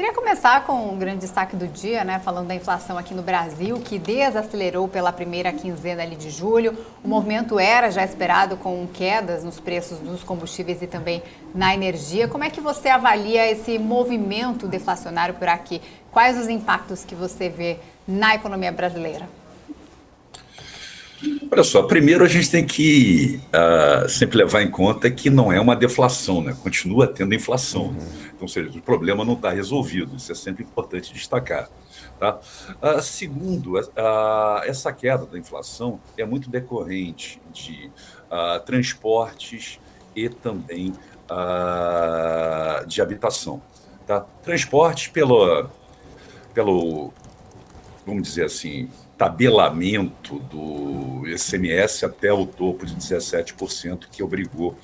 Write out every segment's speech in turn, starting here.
Queria começar com um grande destaque do dia, né? Falando da inflação aqui no Brasil, que desacelerou pela primeira quinzena ali de julho. O movimento era já esperado com quedas nos preços dos combustíveis e também na energia. Como é que você avalia esse movimento deflacionário por aqui? Quais os impactos que você vê na economia brasileira? Olha só, primeiro a gente tem que sempre levar em conta que não é uma deflação, né? Continua tendo inflação. Então, ou seja, o problema não está resolvido, isso é sempre importante destacar. Tá? Segundo, essa queda da inflação é muito decorrente de transportes e também de habitação. Tá? Transportes pelo, vamos dizer assim, tabelamento do ICMS até o topo de 17%, que obrigou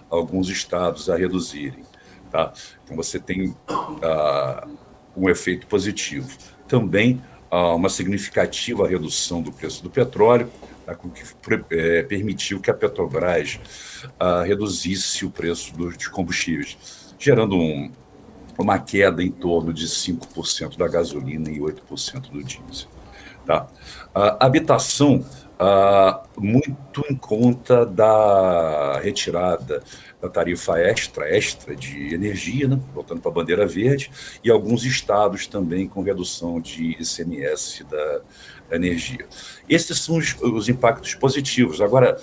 alguns estados a reduzirem. Tá? Então, você tem um efeito positivo. Também uma significativa redução do preço do petróleo, tá? Que permitiu que a Petrobras reduzisse o preço dos combustíveis, gerando uma queda em torno de 5% da gasolina e 8% do diesel. Tá? Habitação, muito em conta da retirada da tarifa extra de energia, né? Voltando para a bandeira verde, e alguns estados também com redução de ICMS da energia. Esses são os impactos positivos. Agora,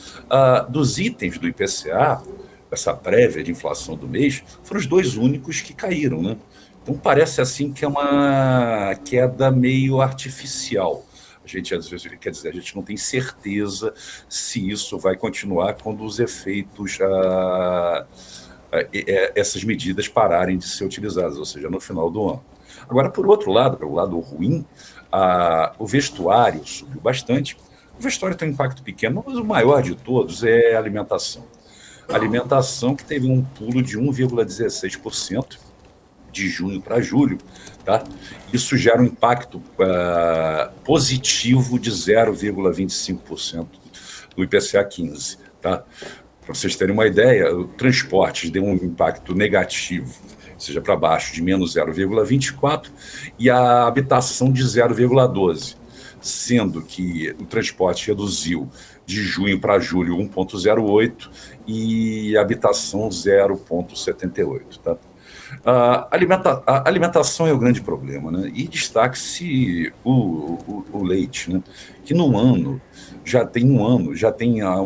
dos itens do IPCA, essa prévia de inflação do mês, foram os dois únicos que caíram, né? Então parece assim que é uma queda meio artificial. A gente, às vezes, quer dizer, a gente não tem certeza se isso vai continuar quando os efeitos, essas medidas pararem de ser utilizadas, ou seja, no final do ano. Agora, por outro lado, pelo lado ruim, o vestuário subiu bastante. O vestuário tem um impacto pequeno, mas o maior de todos é a alimentação. A alimentação que teve um pulo de 1,16% de junho para julho, tá? Isso gera um impacto positivo de 0,25% do IPCA 15. Tá? Para vocês terem uma ideia, o transporte deu um impacto negativo, seja para baixo, de menos 0,24%, e a habitação de 0,12%, sendo que o transporte reduziu de junho para julho 1,08% e a habitação 0,78%. Tá? A alimentação é o grande problema, né? E destaque-se o leite, né? Que no ano já tem um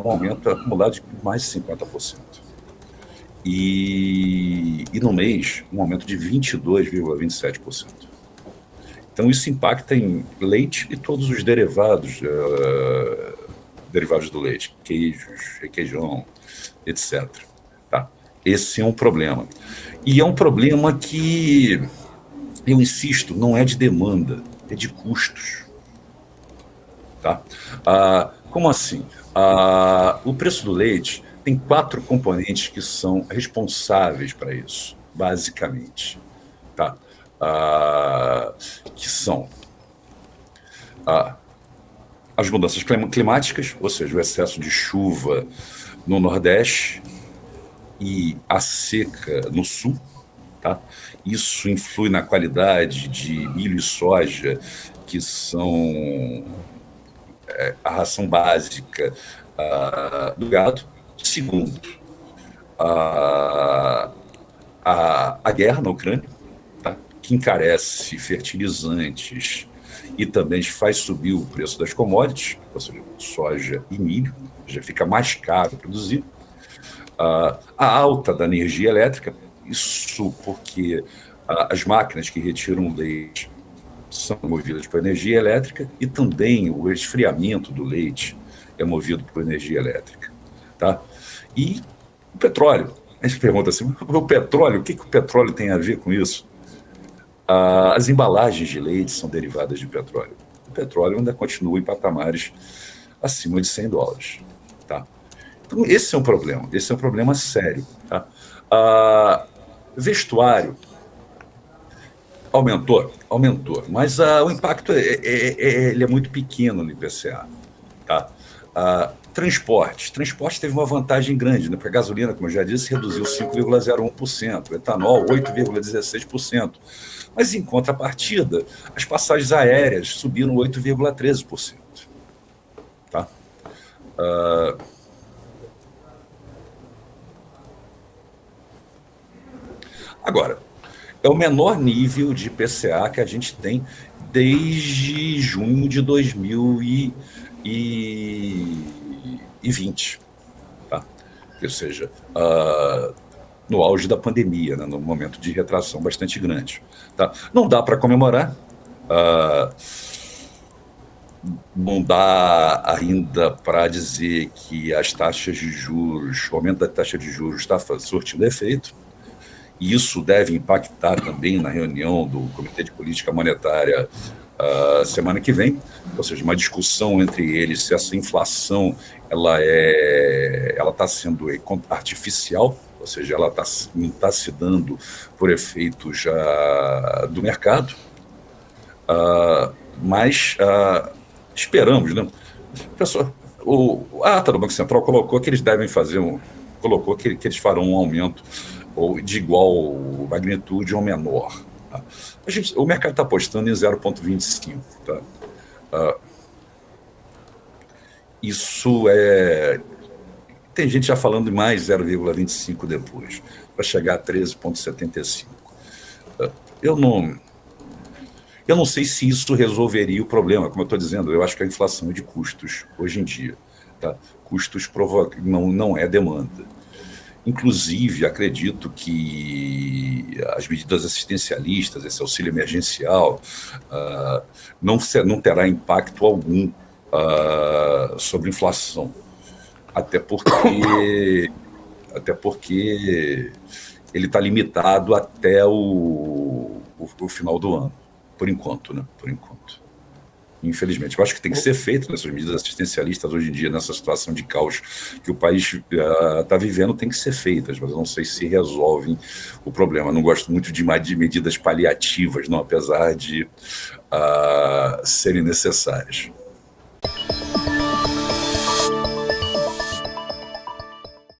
aumento acumulado de mais de 50%. E no mês, um aumento de 22,27%. Então, isso impacta em leite e todos os derivados do leite, queijos, requeijão, etc. Tá? Esse é um problema. E é um problema que, eu insisto, não é de demanda, é de custos. Tá? Como assim? O preço do leite tem 4 componentes que são responsáveis para isso, basicamente. Tá? Que são as mudanças climáticas, ou seja, o excesso de chuva no Nordeste e a seca no Sul. Tá? Isso influi na qualidade de milho e soja, que são a ração básica do gado. Segundo, a guerra na Ucrânia, tá? Que encarece fertilizantes e também faz subir o preço das commodities, ou seja, soja e milho, já fica mais caro produzir. A alta da energia elétrica, isso porque as máquinas que retiram o leite são movidas por energia elétrica e também o esfriamento do leite é movido por energia elétrica. Tá? E o petróleo. A gente pergunta assim, o petróleo, o que o petróleo tem a ver com isso? As embalagens de leite são derivadas de petróleo. O petróleo ainda continua em patamares acima de $100. Tá? Então, esse é um problema sério. Tá? Vestuário aumentou, mas o impacto ele é muito pequeno no IPCA. Tá? Transporte teve uma vantagem grande, né? Porque a gasolina, como eu já disse, reduziu 5,01%, o etanol 8,16%. Mas, em contrapartida, as passagens aéreas subiram 8,13%. Tá? Agora, é o menor nível de IPCA que a gente tem desde junho de 2020. Tá? Ou seja, no auge da pandemia, né, num momento de retração bastante grande. Tá? Não dá para comemorar, não dá ainda para dizer que as taxas de juros, o aumento da taxa de juros está surtindo efeito, e isso deve impactar também na reunião do Comitê de Política Monetária semana que vem, ou seja, uma discussão entre eles se essa inflação ela está sendo artificial, ou seja, ela não está se dando por efeitos do mercado, mas esperamos, né? A ata do Banco Central colocou que eles devem fazer colocou que eles farão um aumento ou de igual magnitude ou menor. Tá? O mercado está apostando em 0,25. Tá? Isso é... Tem gente já falando de mais 0,25 depois, para chegar a 13,75. Eu não sei se isso resolveria o problema, como eu estou dizendo, eu acho que a inflação é de custos hoje em dia. Tá? Custos não é demanda. Inclusive, acredito que as medidas assistencialistas, esse auxílio emergencial, não terá impacto algum sobre inflação. Até porque ele está limitado até o final do ano, por enquanto, né? Por enquanto. Infelizmente, eu acho que tem que ser feito nessas medidas assistencialistas hoje em dia, nessa situação de caos que o país está vivendo, tem que ser feitas, mas eu não sei se resolvem o problema. Não gosto muito de medidas paliativas, não, apesar de serem necessárias.